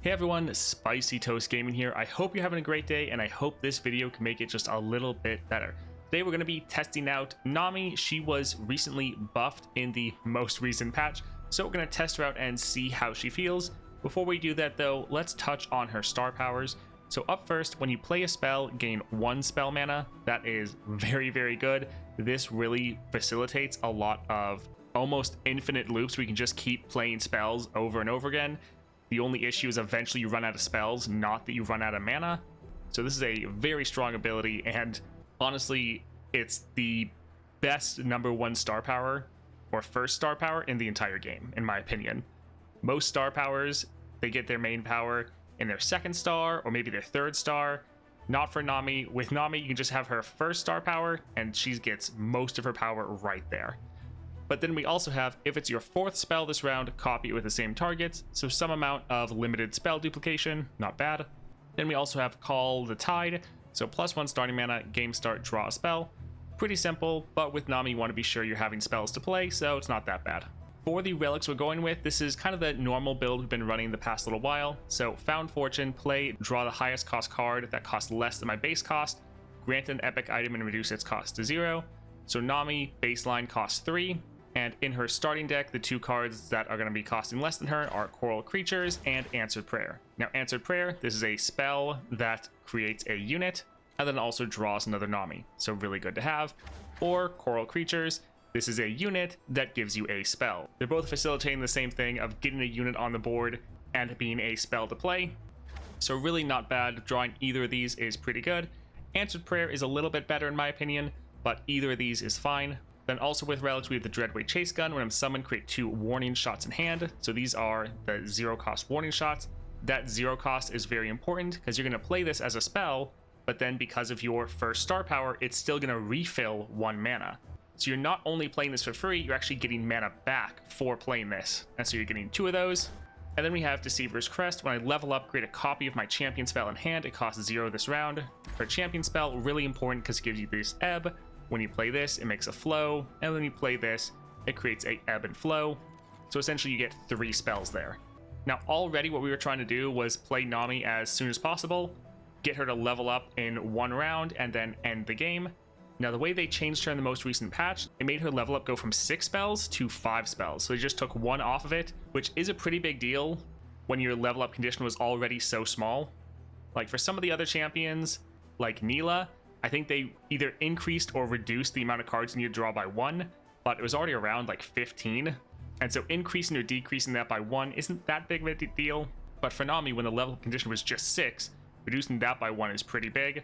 Hey everyone, Spicy Toast Gaming here. I hope you're having a great day and I hope this video can make it just a little bit better. Today we're going to be testing out Nami. She was recently buffed in the most recent patch, so we're going to test her out and see how she feels. Before we do that though, let's touch on her star powers. So up first, when you play a spell, gain 1 spell mana. That is very good. This really facilitates a lot of almost infinite loops. We can just keep playing spells over and over again. The only issue is eventually you run out of spells, not that you run out of mana. So this is a very strong ability, and honestly, it's the best #1 star power or first star power in the entire game, in my opinion. Most star powers, they get their main power in their 2nd star or maybe their 3rd star. Not for Nami. With Nami, you can just have her first star power and she gets most of her power right there. But then we also have, if it's your 4th spell this round, copy it with the same targets, so some amount of limited spell duplication, not bad. Then we also have Call the Tide, so +1 starting mana, game start, draw a spell. Pretty simple, but with Nami you want to be sure you're having spells to play, so it's not that bad. For the relics we're going with, this is kind of the normal build we've been running the past little while. So Found Fortune, play, draw the highest cost card that costs less than my base cost, grant an epic item and reduce its cost to 0. So Nami, baseline costs 3. And in her starting deck, the 2 cards that are going to be costing less than her are Coral Creatures and Answered Prayer. Now, Answered Prayer, this is a spell that creates a unit and then also draws another Nami, so really good to have. Or Coral Creatures, this is a unit that gives you a spell. They're both facilitating the same thing of getting a unit on the board and being a spell to play, so really not bad. Drawing either of these is pretty good. Answered Prayer is a little bit better in my opinion, but either of these is fine. Then also with relics, we have the Dreadweight Chase Gun. When I'm summoned, create 2 warning shots in hand. So these are the 0 cost warning shots. That 0 cost is very important because you're going to play this as a spell, but then because of your first star power, it's still going to refill 1 mana. So you're not only playing this for free, you're actually getting mana back for playing this. And so you're getting 2 of those. And then we have Deceiver's Crest. When I level up, create a copy of my champion spell in hand. It costs 0 this round. For champion spell, really important because it gives you this ebb. When you play this, it makes a flow, and when you play this, it creates a ebb and flow. So essentially you get 3 spells there. Now already what we were trying to do was play Nami as soon as possible, get her to level up in 1 round, and then end the game. Now the way they changed her in the most recent patch, it made her level up go from 6 spells to 5 spells. So they just took 1 off of it, which is a pretty big deal when your level up condition was already so small. Like for some of the other champions, like Neela, I think they either increased or reduced the amount of cards you need to draw by 1, but it was already around like 15. And so increasing or decreasing that by 1 isn't that big of a deal. But for Nami, when the level condition was just 6, reducing that by 1 is pretty big.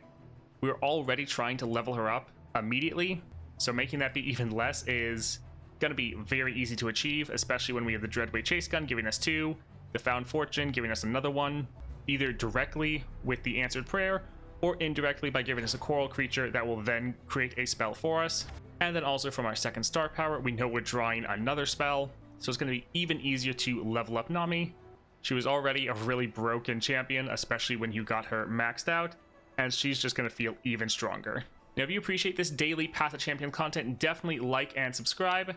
We were already trying to level her up immediately, so making that be even less is going to be very easy to achieve, especially when we have the Dreadweight Chase Gun giving us 2, the Found Fortune giving us another 1, either directly with the Answered Prayer, or indirectly by giving us a Coral Creature that will then create a spell for us. And then also from our 2nd star power, we know we're drawing another spell, so it's going to be even easier to level up Nami. She was already a really broken champion, especially when you got her maxed out, and she's just going to feel even stronger. Now if you appreciate this daily Path to Champion content, definitely like and subscribe.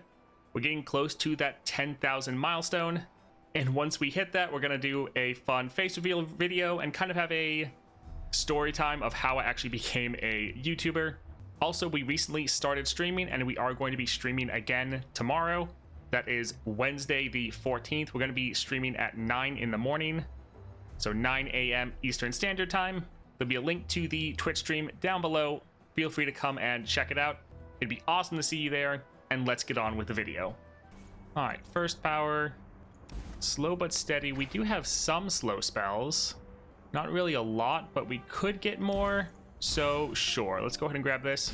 We're getting close to that 10,000 milestone, and once we hit that, we're going to do a fun face reveal video and kind of have a story time of how I actually became a YouTuber. Also, we recently started streaming and we are going to be streaming again tomorrow. That is Wednesday the 14th. We're going to be streaming at 9 in the morning, so 9 a.m. Eastern Standard Time. There'll be a link to the Twitch stream down below. Feel free to come and check it out. It'd be awesome to see you there, and let's get on with the video. All right, first power, slow but steady. We do have some slow spells. Not really a lot, but we could get more, so sure. Let's go ahead and grab this.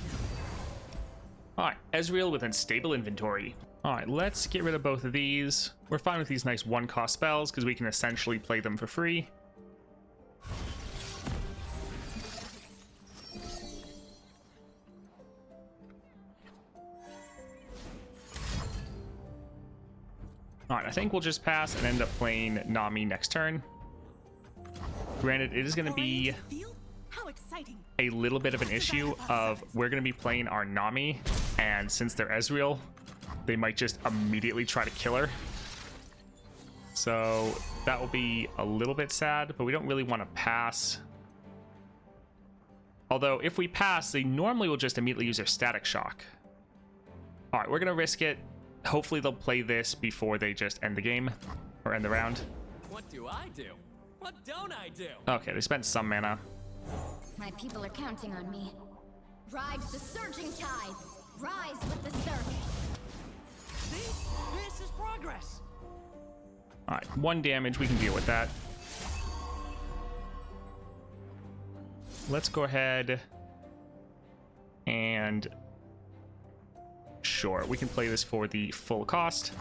All right, Ezreal with unstable inventory. All right, let's get rid of both of these. We're fine with these nice 1-cost spells because we can essentially play them for free. All right, I think we'll just pass and end up playing Nami next turn. Granted, it is going to be a little bit of an issue of we're going to be playing our Nami, and since they're Ezreal, they might just immediately try to kill her. So that will be a little bit sad, but we don't really want to pass. Although if we pass, they normally will just immediately use their static shock. All right, we're going to risk it. Hopefully they'll play this before they just end the game or end the round. What do I do? What don't I do? Okay, they spent some mana. My people are counting on me. Ride the surging tides. Rise with the surf. See? This is progress. All right, 1 damage. We can deal with that. Let's go ahead and sure, we can play this for the full cost.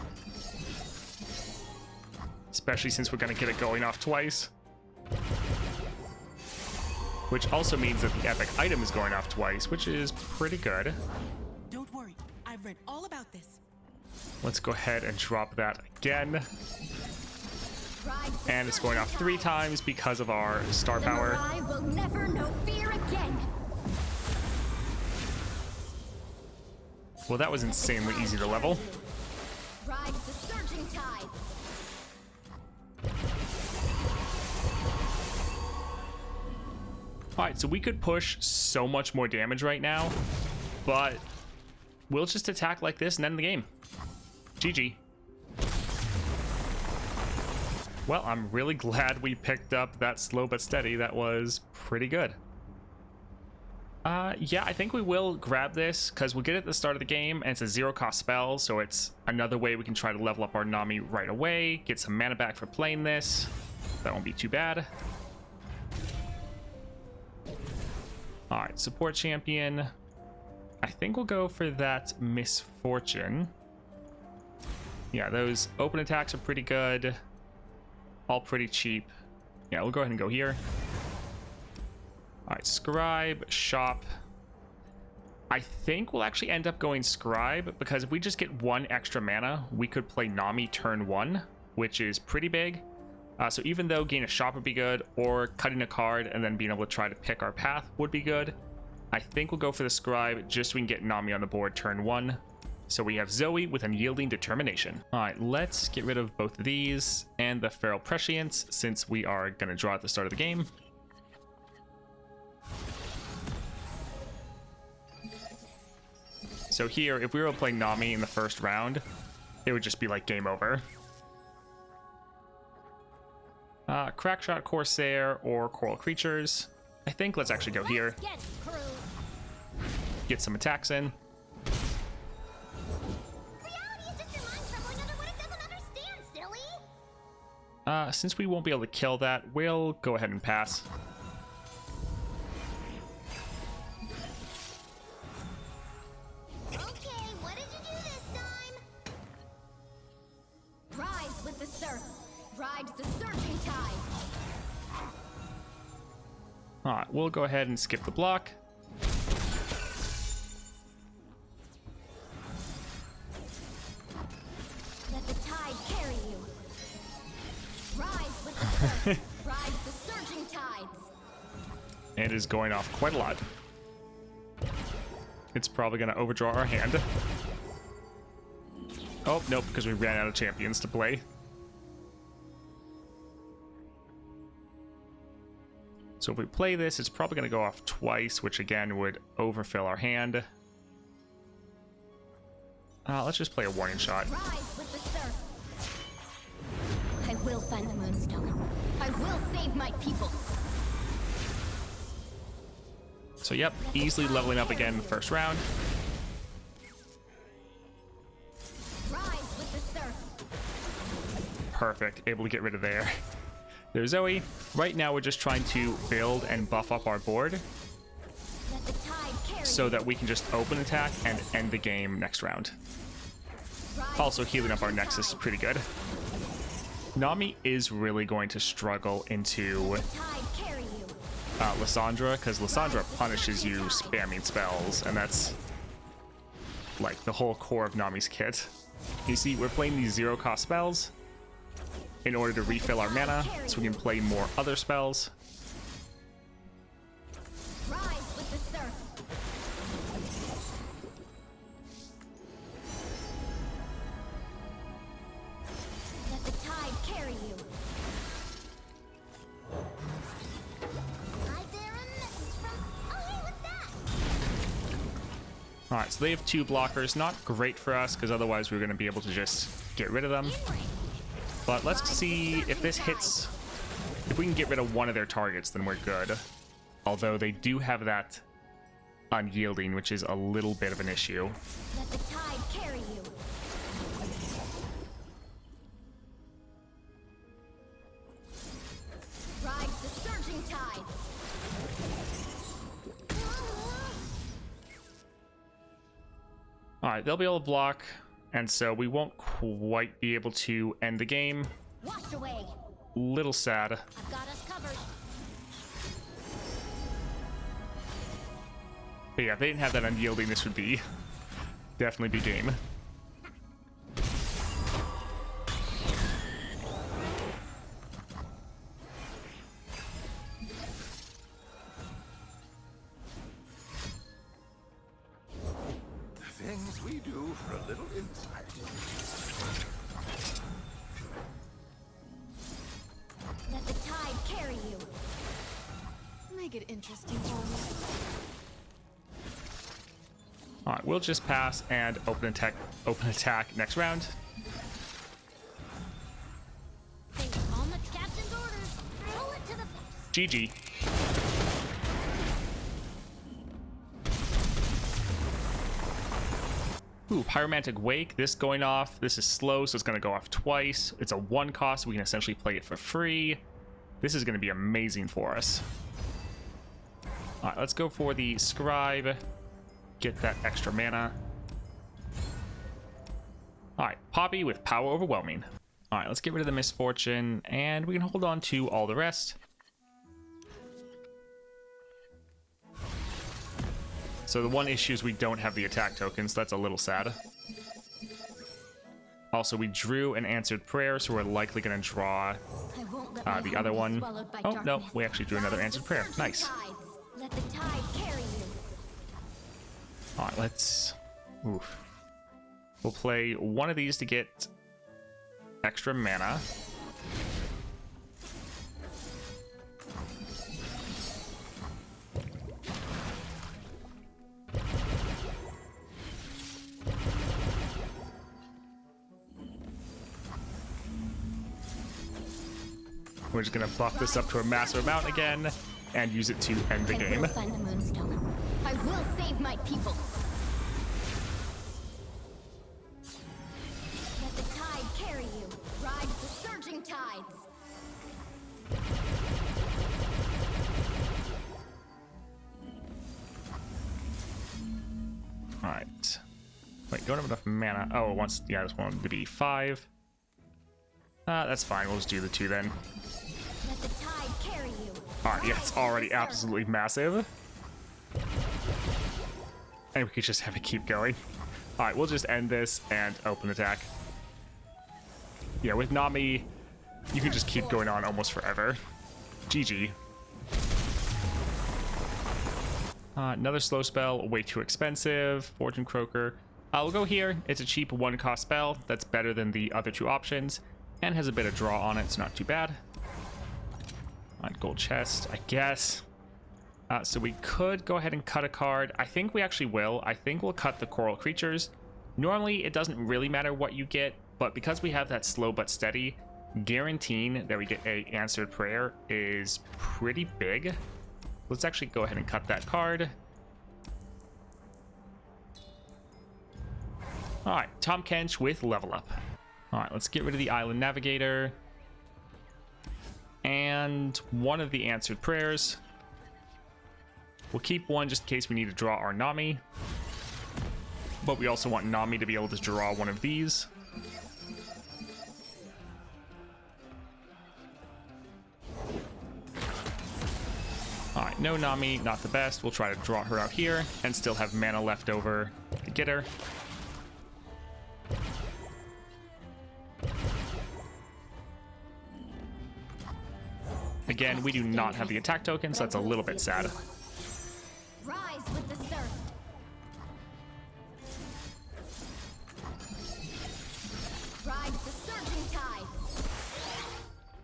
Especially since we're going to get it going off twice. Which also means that the epic item is going off twice, which is pretty good. Don't worry, I've read all about this. Let's go ahead and drop that again. And it's going off 3 times because of our star power. I will never know fear again. Well, that was insanely easy to level. Ride the surging tides. Alright, so we could push so much more damage right now, but we'll just attack like this and end the game. GG. Well, I'm really glad we picked up that slow but steady. That was pretty good. Yeah, I think we will grab this because we'll get it at the start of the game and it's a 0-cost spell, so it's another way we can try to level up our Nami right away, get some mana back for playing this. That won't be too bad. Alright, support champion. I think we'll go for that misfortune. Yeah, those open attacks are pretty good. All pretty cheap. Yeah, we'll go ahead and go here. Alright, scribe, shop. I think we'll actually end up going scribe because if we just get 1 extra mana, we could play Nami turn 1, which is pretty big. So even though gain a shop would be good, or cutting a card and then being able to try to pick our path would be good, I think we'll go for the scribe just so we can get Nami on the board turn 1. So we have Zoe with Unyielding Determination. All right, let's get rid of both of these and the Feral Prescience since we are going to draw at the start of the game. So here, if we were playing Nami in the first round, it would just be like game over. Crackshot Corsair or Coral Creatures. I think let's actually go here. Get some attacks in. Reality is just your mind trembling under what it doesn't understand, silly. Since we won't be able to kill that, we'll go ahead and pass. Okay, what did you do this time? Rise with the surf. Ride the surging tide. Alright, we'll go ahead and skip the block. Let the tide carry you. Rise with the surf. Ride the surging tides. It is going off quite a lot. It's probably going to overdraw our hand. Oh, nope, because we ran out of champions to play. So if we play this, it's probably going to go off twice, which again would overfill our hand. Let's just play a warning shot. Rise with the surf. I will find the moonstone. I will save my people. So yep, easily leveling up again in the first round. Rise with the surf. Perfect, able to get rid of there. There's Zoe. Right now we're just trying to build and buff up our board Let the tide carry so that we can just open attack and end the game next round. Rise Also healing up our Nexus is pretty good. Nami is really going to struggle into tide carry you. Lysandra, because Lysandra punishes you spamming spells, and that's like the whole core of Nami's kit. You see, we're playing these 0-cost spells in order to refill our mana so we can play more other spells. Rise with the surf. Let the tide carry All right, so they have 2 blockers. Not great for us, because otherwise we're going to be able to just get rid of them. But let's see if this hits. If we can get rid of one of their targets, then we're good. Although they do have that unyielding, which is a little bit of an issue. Let the tide carry you. Ride the surging tides. All right, they'll be able to block, and so we won't quite be able to end the game. Wash away. Little sad. I've got us covered. But yeah, if they didn't have that unyielding, this would be definitely be game. Things we do for a little insight. Let the tide carry you. Make it interesting for me. All right, we'll just pass and open attack next round. Stay on the captain's orders. Roll it to the face. GG. Ooh, Pyromantic Wake. This going off. This is slow, so it's going to go off twice. It's a 1 cost. We can essentially play it for free. This is going to be amazing for us. All right, let's go for the Scribe. Get that extra mana. All right, Poppy with Power Overwhelming. All right, let's get rid of the Misfortune, and we can hold on to all the rest. So the one issue is we don't have the attack tokens. That's a little sad. Also, we drew an answered prayer, so we're likely going to draw I won't let my the home other be one. swallowed by Oh, no, darkness. we actually drew another Ride answered the prayer. surging Nice. tides. Let the tide carry you. All right, let's... Oof. We'll play one of these to get extra mana. We're just gonna buff this up to a massive amount again and use it to end the I game. will find the moonstone. I will save my people. Let the tide carry you. Ride the surging tides. All right. Wait, don't have enough mana. Oh, it wants... Yeah, this one to be 5. That's fine. We'll just do the 2 then. Let the tide carry you. All right, yeah, it's already Surge. absolutely massive. And we could just have it keep going. All right, we'll just end this and open attack. Yeah, with Nami, you can just keep going on almost forever. GG. Another slow spell, way too expensive. Fortune Croaker. We'll go here. It's a cheap 1-cost spell that's better than the other 2 options and has a bit of draw on it. It's not too bad. Gold chest, I guess. So we could go ahead and cut a card. I think we actually will. I think we'll cut the Coral Creatures. Normally, it doesn't really matter what you get, but because we have that slow but steady, guaranteeing that we get a answered prayer is pretty big. Let's actually go ahead and cut that card. All right, Tom Kench with Level Up. All right, let's get rid of the Island Navigator and one of the answered prayers. We'll keep one just in case we need to draw our Nami, but we also want Nami to be able to draw one of these. All right, no Nami, not the best. We'll try to draw her out here and still have mana left over to get her. Again, we do not have the attack token, so that's a little bit sad. Rise with the surf. Ride the surging tides.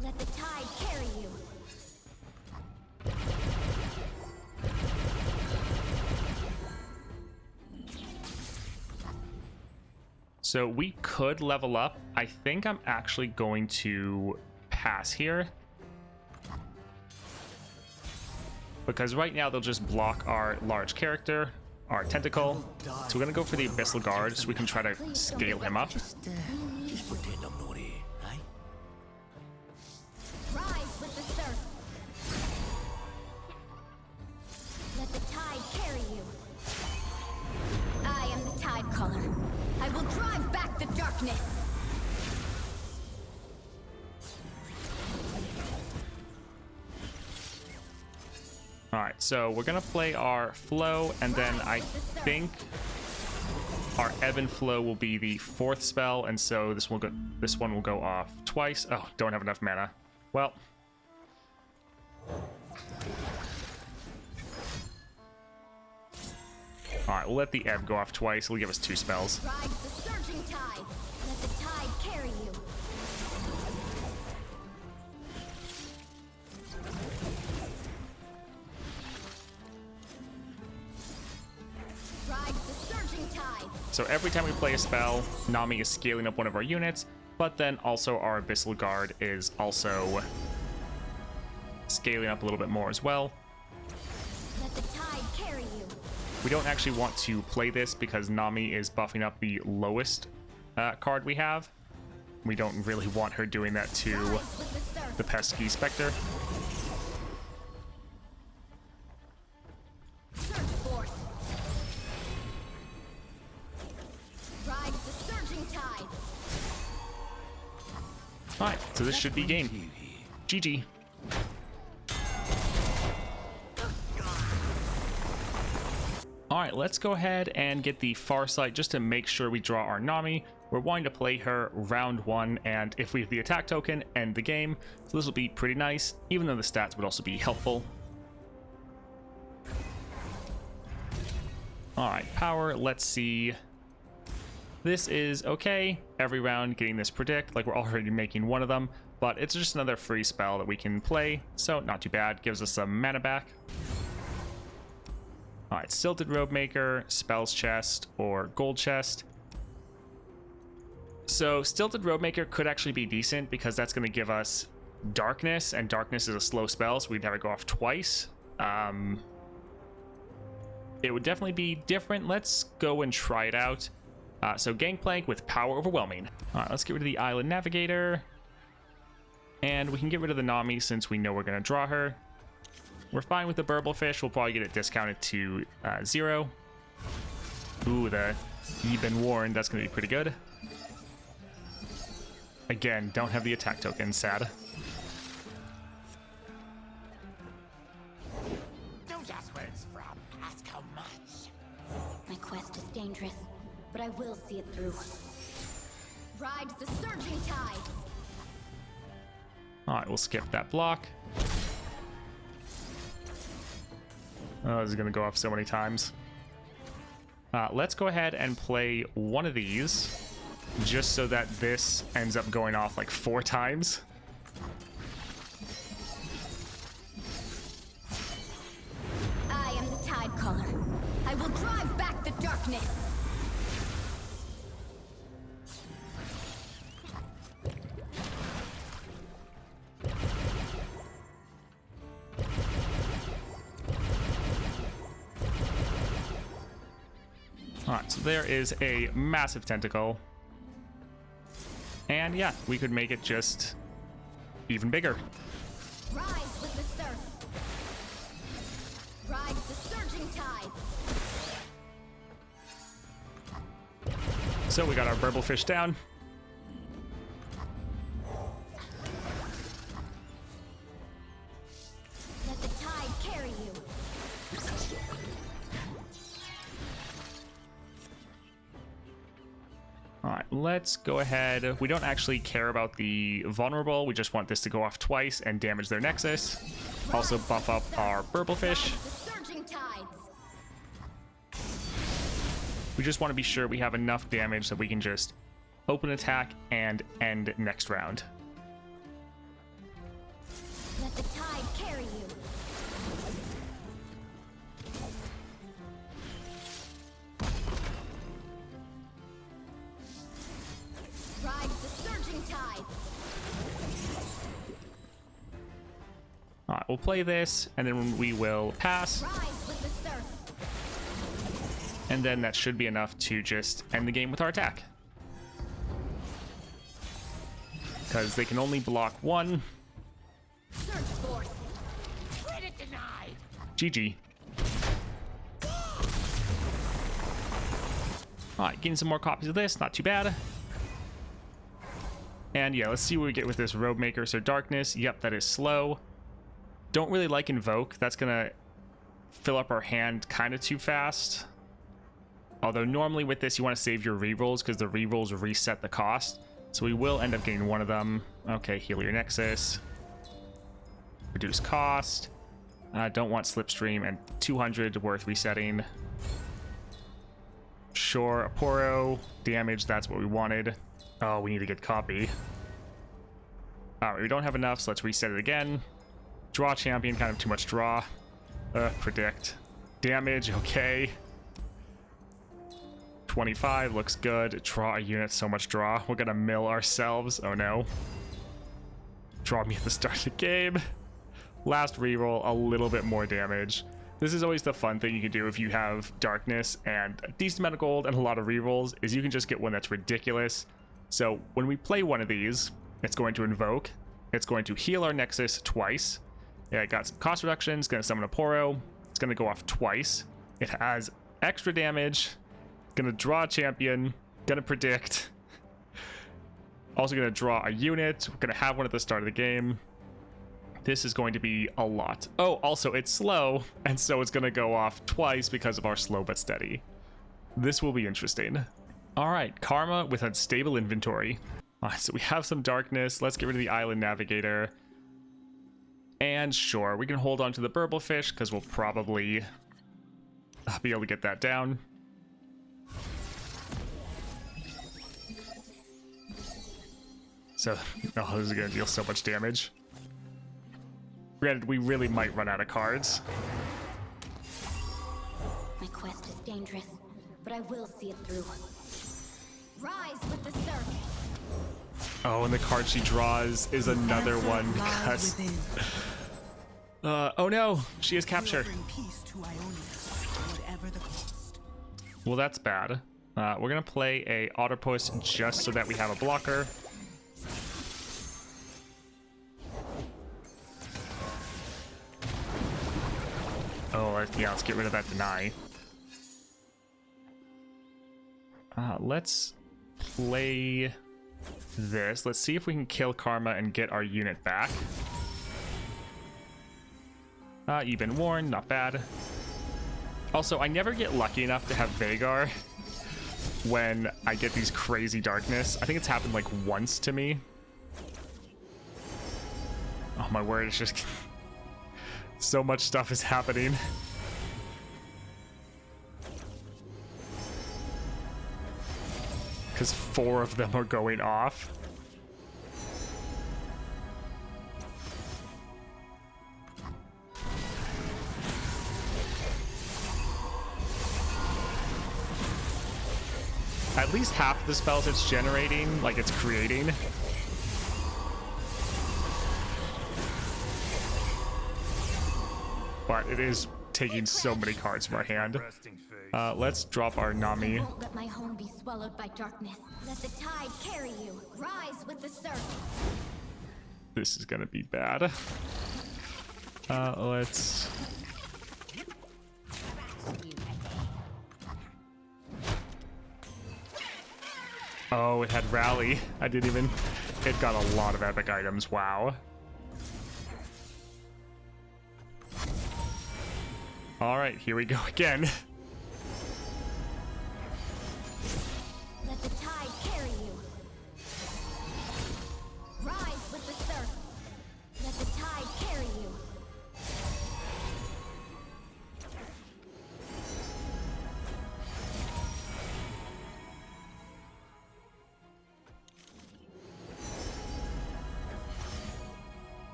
Let the tide carry you. So we could level up. I think I'm actually going to pass here, because right now they'll just block our large character, our tentacle. So we're gonna go for the Abyssal Guard so we can try to scale him up. Just pretend I'm not here, eh? Rise with the surf. Let the tide carry you. I am the tide caller. I will drive back the darkness. All right, so we're gonna play our flow, and then I think our ebb and flow will be the 4th spell, and so this one will go off twice. Oh, don't have enough mana. Well, all right, we'll let the ebb go off twice. It'll give us 2 spells. Ride the surging tide. Let the tide carry you. Ride the surging tide. So every time we play a spell, Nami is scaling up one of our units, but then also our Abyssal Guard is also scaling up a little bit more as well. Let the tide carry you. We don't actually want to play this because Nami is buffing up the lowest card we have. We don't really want her doing that to Rise with the surf. the pesky Spectre. Surge forth. Ride the surging tide. Alright, so this should be game. GG. Alright, let's go ahead and get the Far Sight just to make sure we draw our Nami. We're wanting to play her round 1, and if we have the attack token, end the game. So this will be pretty nice, even though the stats would also be helpful. Alright, power, let's see. This is okay. Every round getting this predict, like we're already making one of them, but it's just another free spell that we can play, so not too bad. Gives us some mana back. Alright, Stilted Robe Maker, Spells Chest, or Gold Chest. So Stilted Robe Maker could actually be decent because that's going to give us Darkness, and Darkness is a slow spell, so we'd have it go off twice. It would definitely be different. Let's go and try it out. So Gangplank with Power Overwhelming. Alright, let's get rid of the Island Navigator. And we can get rid of the Nami since we know we're going to draw her. We're fine with the Burblefish. We'll probably get it discounted to 0. Ooh, You've Been Warned. That's going to be pretty good. Again, don't have the attack token. Sad. Don't ask where it's from. Ask how much. My quest is dangerous, but I will see it through. Ride the surging tide. Alright, we'll skip that block. Oh, this is going to go off so many times. Let's go ahead and play one of these, just so that this ends up going off like 4 times. I am the tide caller. I will drive back the darkness. Alright, so there is a massive tentacle. And yeah, we could make it just even bigger. Rise with the surf. Ride the surging tide. So we got our Burblefish down. Let the tide carry you. Alright, let's go ahead. We don't actually care about the vulnerable. We just want this to go off twice and damage their Nexus. Also buff up our Burblefish. Ride the surging tides. We just want to be sure we have enough damage that we can just open attack and end next round. Let the tide carry you. All right, we'll play this, and then we will pass. Rise with the surf. And then that should be enough to just end the game with our attack. Because they can only block one. Surge force. Credit denied. GG. Alright, getting some more copies of this. Not too bad. And yeah, let's see what we get with this Robe Maker. So Darkness. Yep, that is slow. Don't really like Invoke. That's going to fill up our hand kind of too fast. Although normally with this, you want to save your rerolls because the rerolls reset the cost. So we will end up getting one of them. Okay, heal your Nexus. Reduce cost. Don't want Slipstream, and 200 worth resetting. Sure, Aporo. Damage, that's what we wanted. Oh, we need a good copy. Alright, we don't have enough, so let's reset it again. Draw champion, kind of too much draw. Predict. Damage, okay. 25 looks good. Draw a unit, so much draw. We're gonna mill ourselves. Oh no. Draw me at the start of the game. Last reroll, a little bit more damage. This is always the fun thing you can do if you have Darkness and a decent amount of gold and a lot of rerolls, is you can just get one that's ridiculous. So when we play one of these, it's going to Invoke. It's going to heal our Nexus twice. Yeah, it got some cost reductions. It's going to summon a Poro. It's going to go off twice. It has extra damage. Going to draw a champion. Going to predict. Also going to draw a unit. We're going to have one at the start of the game. This is going to be a lot. Oh, also it's slow, and so it's going to go off twice because of our slow but steady. This will be interesting. All right, Karma with unstable inventory. All right, so we have some Darkness. Let's get rid of the Island Navigator. And sure, we can hold on to the Burble Fish because we'll probably be able to get that down. So, oh, this is going to deal so much damage. Granted, we really might run out of cards. My quest is dangerous, but I will see it through. Rise with the surf. Oh, and the card she draws is another one because... oh no, she has capture. Well, that's bad. We're gonna play a Otterpuss just so that we have a blocker. Oh, yeah, let's get rid of that deny. Let's play this. Let's see if we can kill Karma and get our unit back. You've been warned, not bad. Also, I never get lucky enough to have Vagar when I get these crazy Darkness. I think it's happened like once to me. Oh my word, it's just... so much stuff is happening. Because 4 of them are going off. At least half the spells it's generating, like it's creating. But it is taking so many cards from our hand. Let's drop our Nami. I won't let my home be swallowed by darkness. Let the tide carry you. Rise with the surf. This is gonna be bad. Let's... Oh, it had Rally. I didn't even... It got a lot of epic items. Wow. All right, here we go again. Let the tide carry you. Rise with the surf. Let the tide carry you.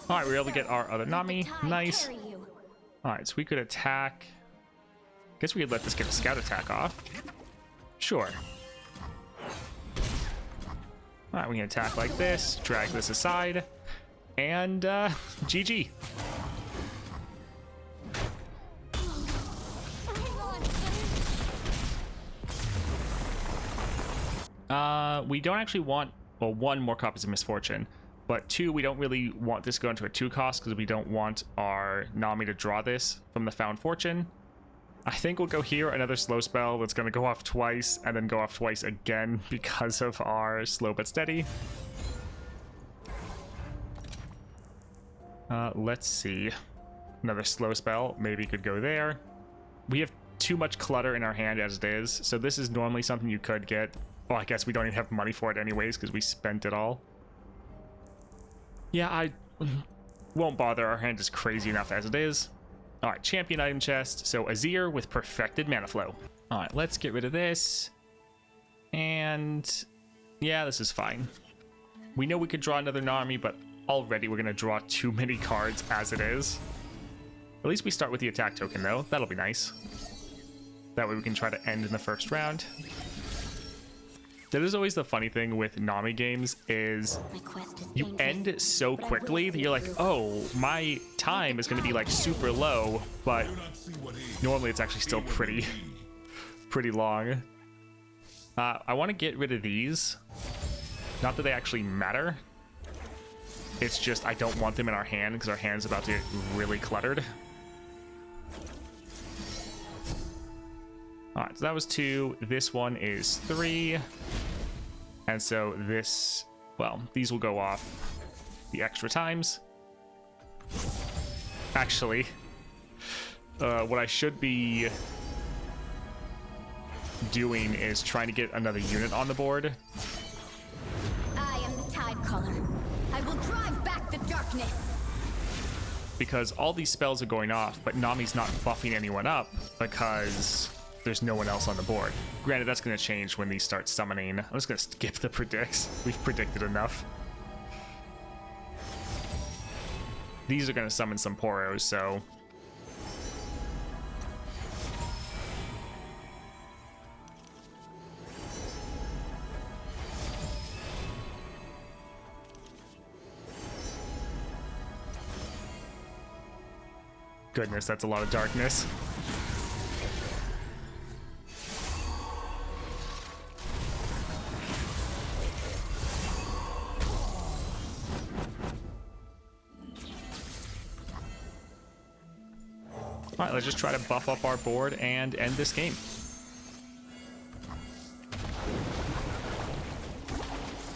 All right, we were able to get our other Nami. Nice. All right, so we could attack. Guess we could let this get a scout attack off. Sure. All right, we can attack like this, drag this aside, and GG. We don't actually want, well, one, more copies of Misfortune, but two, we don't really want this to go into a 2 cost because we don't want our Nami to draw this from the Found Fortune. I think we'll go here, another slow spell that's going to go off twice and then go off twice again because of our slow but steady. Let's see. Another slow spell maybe could go there. We have too much clutter in our hand as it is, so this is normally something you could get. Well, I guess we don't even have money for it anyways because we spent it all. Yeah, I won't bother. Our hand is crazy enough as it is. All right, champion item chest. So Azir with perfected mana flow. All right, let's get rid of this. And yeah, this is fine. We know we could draw another Nami, but already we're going to draw too many cards as it is. At least we start with the attack token, though. That'll be nice. That way we can try to end in the first round. That is always the funny thing with Nami games is you end so quickly that you're like, oh, my time is going to be like super low, but normally it's actually still pretty long. I want to get rid of these. Not that they actually matter. It's just I don't want them in our hand because our hand's about to get really cluttered. All right, so that was 2. This one is 3. And so this, well, these will go off the extra times. Actually, what I should be doing is trying to get another unit on the board. I am the Tide Caller. I will drive back the darkness. Because all these spells are going off, but Nami's not buffing anyone up because there's no one else on the board. Granted, that's going to change when these start summoning. I'm just going to skip the predicts. We've predicted enough. These are going to summon some Poros, so... Goodness, that's a lot of darkness. All right, let's just try to buff up our board and end this game.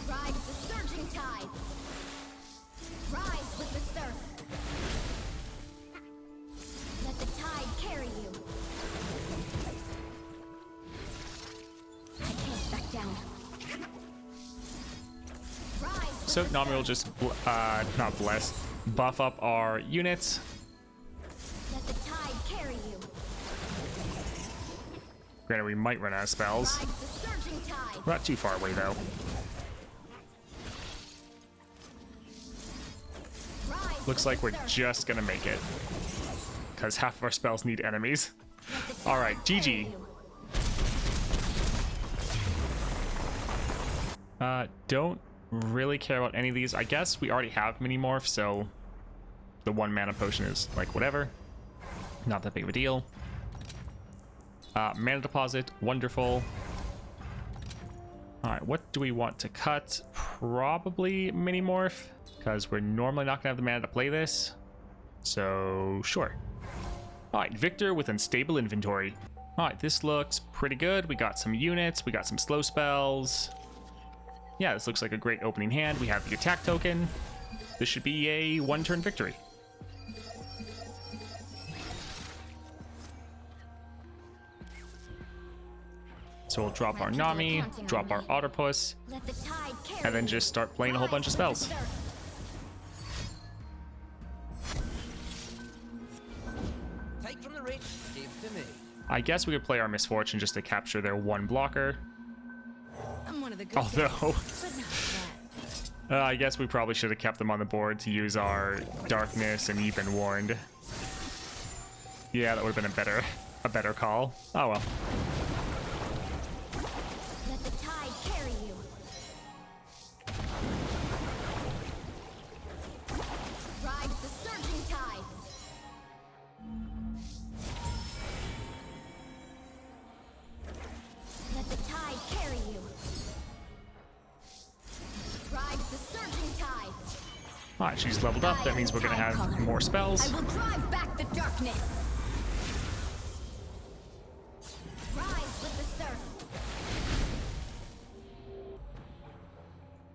Ride the surging tide. Rise with the surf. Let the tide carry you. I can't back down. Rise with So the Nami will surf. just, not bless, buff up our units. Let the tide carry you. Granted, we might run out of spells. Ride the surging tide. We're not too far away, though. Rise Looks with like the we're surf. just gonna make it. Because half of our spells need enemies. Let the All right, tide carry GG. you. Don't really care about any of these. I guess we already have mini morph, so the 1 mana potion is like whatever. Not that big of a deal. Mana deposit, wonderful. All right, what do we want to cut? Probably mini morph, because we're normally not gonna have the mana to play this. So sure. All right, Victor with unstable inventory. All right, this looks pretty good. We got some units, we got some slow spells. Yeah, this looks like a great opening hand. We have the attack token. This should be a 1-turn victory. So we'll drop our Nami, drop our Otterpuss, Let the tide carry and then you. just start playing a whole bunch of Rise with spells. the surf. Take from the rich, give to me. I guess we could play our Misfortune just to capture their 1 blocker. I'm one of the good Although, guys, but not that. I guess we probably should have kept them on the board to use our Darkness and Even Warned. Yeah, that would have been a better call. Oh well. All right, she's leveled up. That means we're gonna have more spells. I will drive back the darkness. Rise with the surf.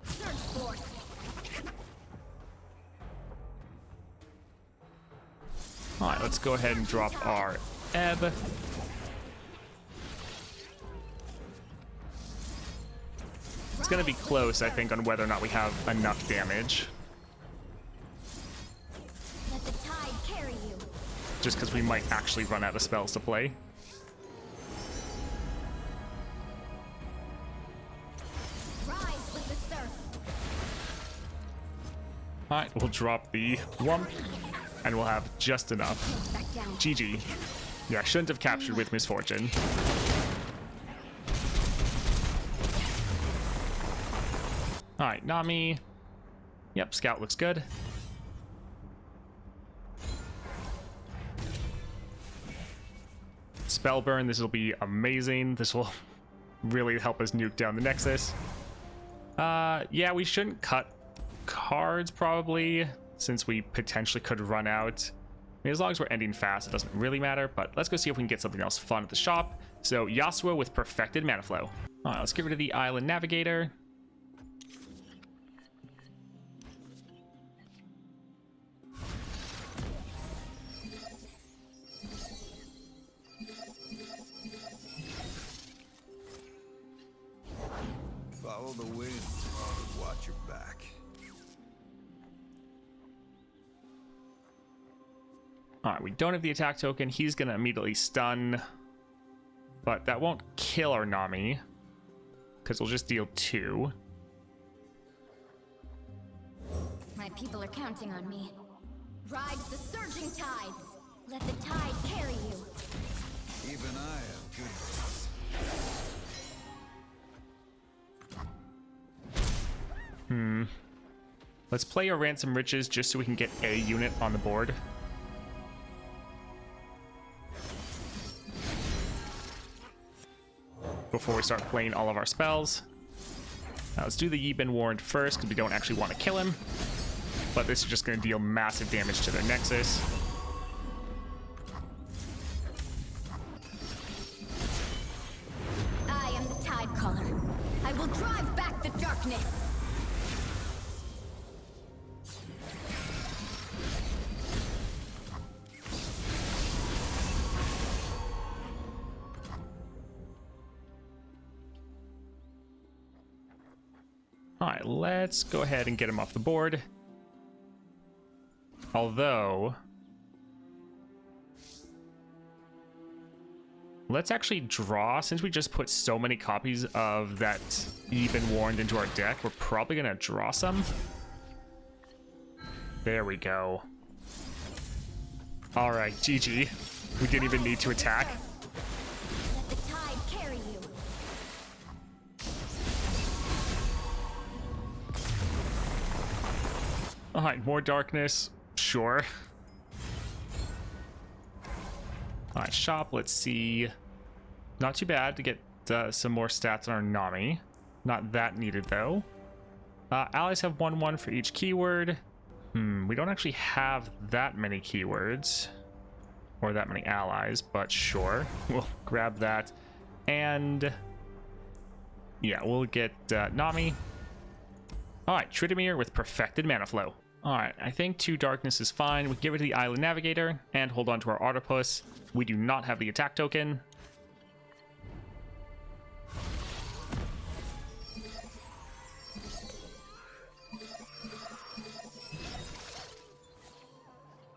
Surge force. All right, let's go ahead and drop our ebb. It's gonna be close, I think, on whether or not we have enough damage. Let the tide carry you. Just because we might actually run out of spells to play. Rise with the surf. Alright, we'll drop the Wump, and we'll have just enough. Back down. GG. Yeah, I shouldn't have captured with misfortune. Alright, Nami. Yep, Scout looks good. Spell burn, this will be amazing. This will really help us nuke down the Nexus. Yeah, we shouldn't cut cards probably, since we potentially could run out. I mean, as long as we're ending fast, it doesn't really matter, but let's go see if we can get something else fun at the shop. So, Yasuo with Perfected Mana Flow. Alright, let's get rid of the Island Navigator. Follow the wind. Watch your back. Alright, we don't have the attack token. He's gonna immediately stun. But that won't kill our Nami, because we'll just deal 2. My people are counting on me. Ride the surging tides. Let the tide carry you. Even I have good days. Let's play our Ransom Riches just so we can get a unit on the board. Before we start playing all of our spells. Now let's do the Ye Been Warned first, because we don't actually want to kill him. But this is just going to deal massive damage to their Nexus. I am the tide caller. I will drive back the darkness. Alright, let's go ahead and get him off the board. Although, let's actually draw. Since we just put so many copies of that Ye Been Warned into our deck, we're probably going to draw some. There we go. Alright, GG. We didn't even need to attack. Let the tide carry you. Alright, more darkness. Sure. Alright, shop. Let's see. Not too bad to get some more stats on our Nami. Not that needed, though. Allies have 1/1 for each keyword. We don't actually have that many keywords. Or that many allies, but sure. We'll grab that. And yeah, we'll get Nami. Alright, Tridimir with Perfected Mana Flow. Alright, I think 2 darkness is fine. We can give it to the Island Navigator and hold on to our Autopus. We do not have the attack token.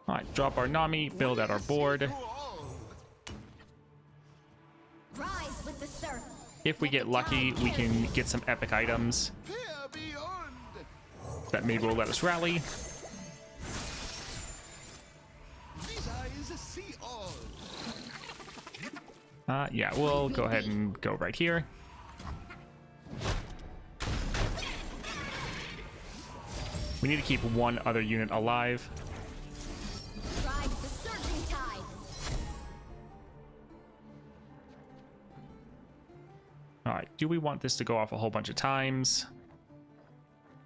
Alright, drop our Nami, build out our board. Rise with the surf. If we get lucky, we can get some epic items that maybe will let us rally. Yeah, we'll go ahead and go right here. We need to keep one other unit alive. Ride the surging tides. Alright, do we want this to go off a whole bunch of times?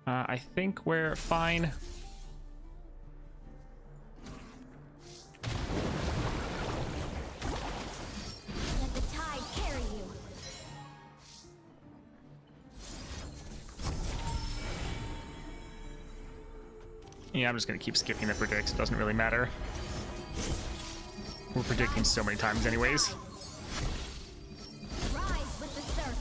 I think we're fine. Yeah, I'm just gonna keep skipping the predicts. It doesn't really matter. We're predicting so many times anyways. Rise with the surf.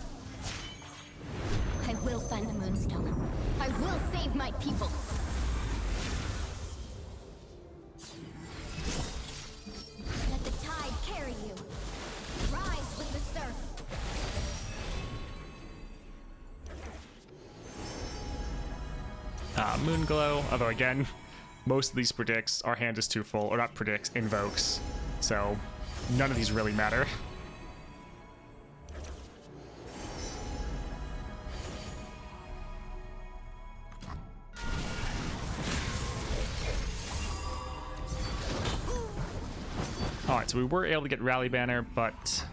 I will find the moonstone. I will save my people. Let the tide carry you. Rise with the surf. Moon glow. Although again, most of these predicts, our hand is too full, or not predicts, invokes. So none of these really matter. Alright, so we were able to get Rally Banner, but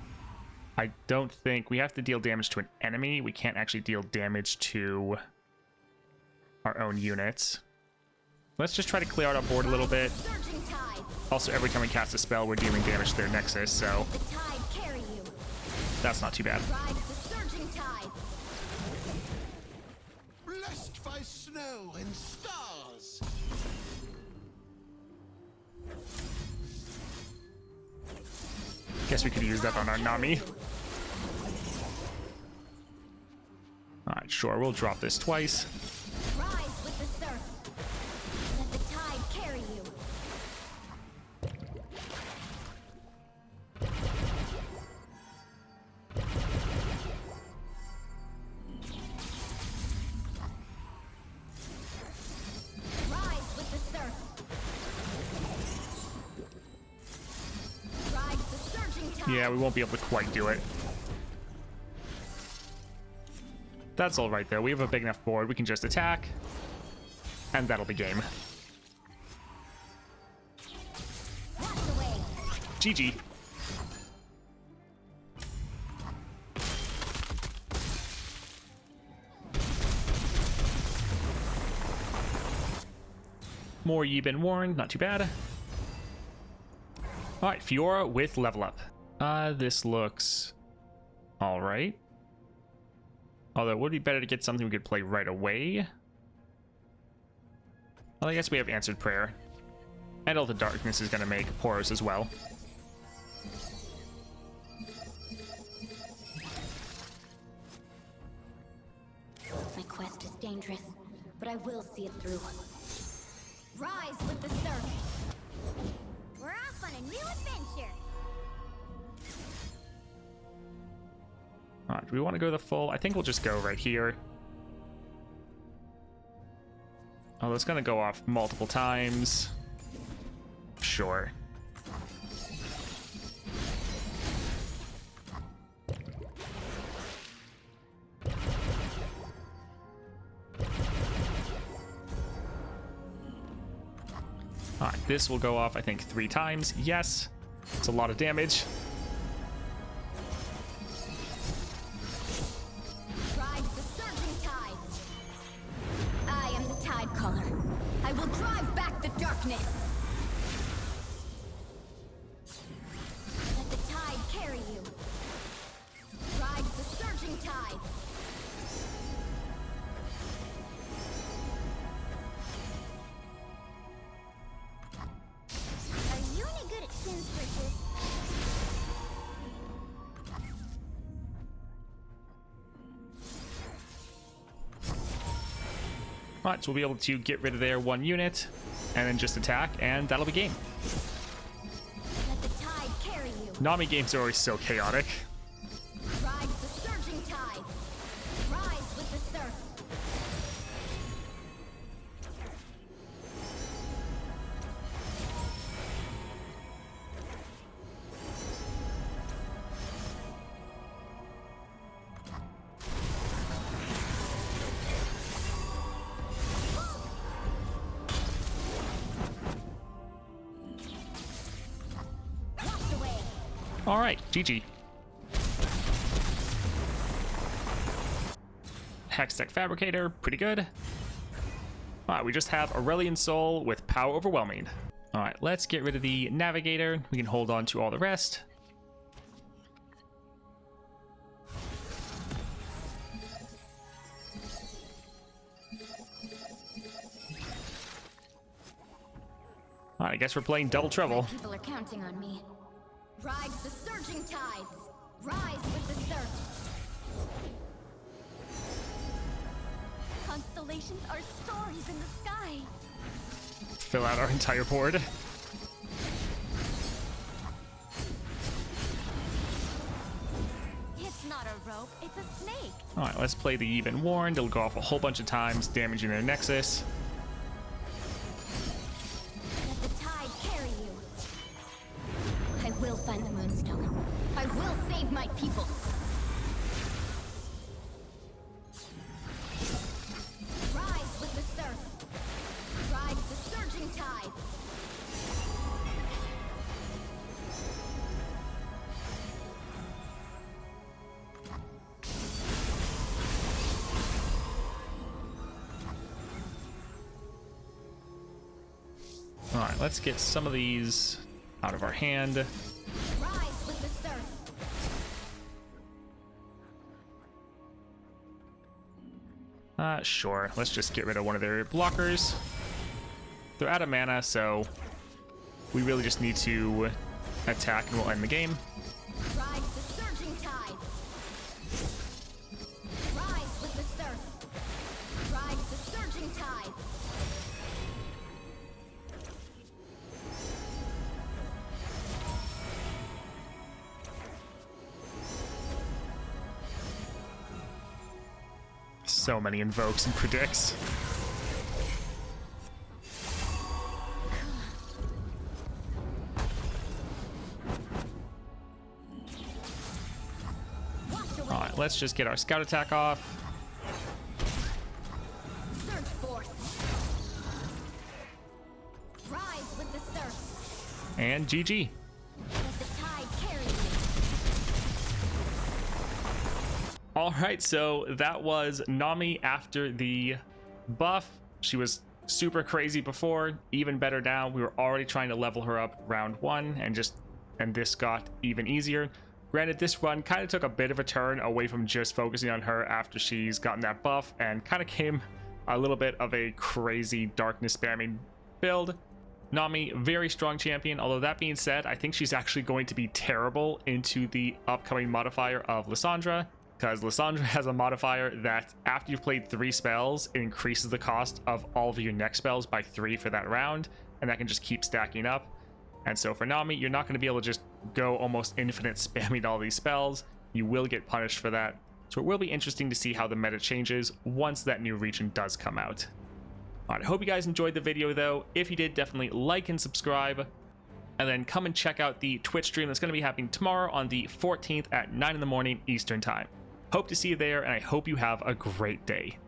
I don't think we have to deal damage to an enemy. We can't actually deal damage to our own units. Let's just try to clear out our board a little bit. Surging tides. Also, every time we cast a spell, we're dealing damage to their Nexus, so The tide carry you. that's not too bad. Ride the surging tides. Blessed by snow and stars. Guess we could use that on our Nami. Alright, sure, we'll drop this twice. Rise with the surf. Let the tide carry you. Rise with the surf. Ride the surging tide. Yeah, we won't be able to quite do it. That's all right, though. We have a big enough board. We can just attack, and that'll be game. Wash away. GG. More Ye Been Warned, not too bad. Alright, Fiora with level up. This looks alright. Although it would be better to get something we could play right away. Well, I guess we have Answered Prayer. And All the Darkness is going to make Poros as well. My quest is dangerous, but I will see it through. Rise with the surf. We're off on a new adventure. Alright, do we want to go the full? I think we'll just go right here. Oh, it's going to go off multiple times. Sure. Alright, this will go off, I think, 3 times. Yes. It's a lot of damage. Ride the surging tides. I am the tide caller. I will drive back the darkness. Let the tide carry you. Ride the surging tides. Are you any good at chin switches? Alright, so we'll be able to get rid of their 1 unit, and then just attack, and that'll be game. Let the tide carry you. Nami games are always so chaotic. Ride the surging tides. Rise with the surf. Washed away. Alright, GG. Hextech Fabricator, pretty good. Alright, we just have Aurelian Soul with Power Overwhelming. Alright, let's get rid of the Navigator. We can hold on to all the rest. I guess we're playing double trouble. People are counting on me. Ride the surging tides. Rise with the surf. Constellations are stories in the sky. Fill out our entire board. It's not a rope, it's a snake. All right, let's play the even warned. It'll go off a whole bunch of times, damaging their nexus. Let the tide carry you. I will find the moonstone. I will save my people. Rise with the surf. Ride the surging tides. All right, let's get some of these out of our hand. Rise with the surf. Sure. Let's just get rid of one of their blockers. They're out of mana, so we really just need to attack and we'll end the game. Ride the surging tides. Rise with the surf. Ride the surging tides. So many invokes and predicts. All right, let's just get our scout attack off. Surge force. Rise with the surf. And GG. Let the tide carry you. All right, so that was Nami after the buff. She was super crazy before, even better now. We were already trying to level her up round one, and this got even easier. Granted, this run kind of took a bit of a turn away from just focusing on her after she's gotten that buff, and kind of came a little bit of a crazy darkness spamming build. Nami, very strong champion, although that being said, I think she's actually going to be terrible into the upcoming modifier of Lysandra, because Lysandra has a modifier that after you've played 3 spells, it increases the cost of all of your next spells by 3 for that round, and that can just keep stacking up. And so for Nami, you're not going to be able to just go almost infinite spamming all these spells. You will get punished for that. So it will be interesting to see how the meta changes once that new region does come out. All right, I hope you guys enjoyed the video though. If you did, definitely like and subscribe. And then come and check out the Twitch stream that's going to be happening tomorrow on the 14th at 9 in the morning Eastern time. Hope to see you there, and I hope you have a great day.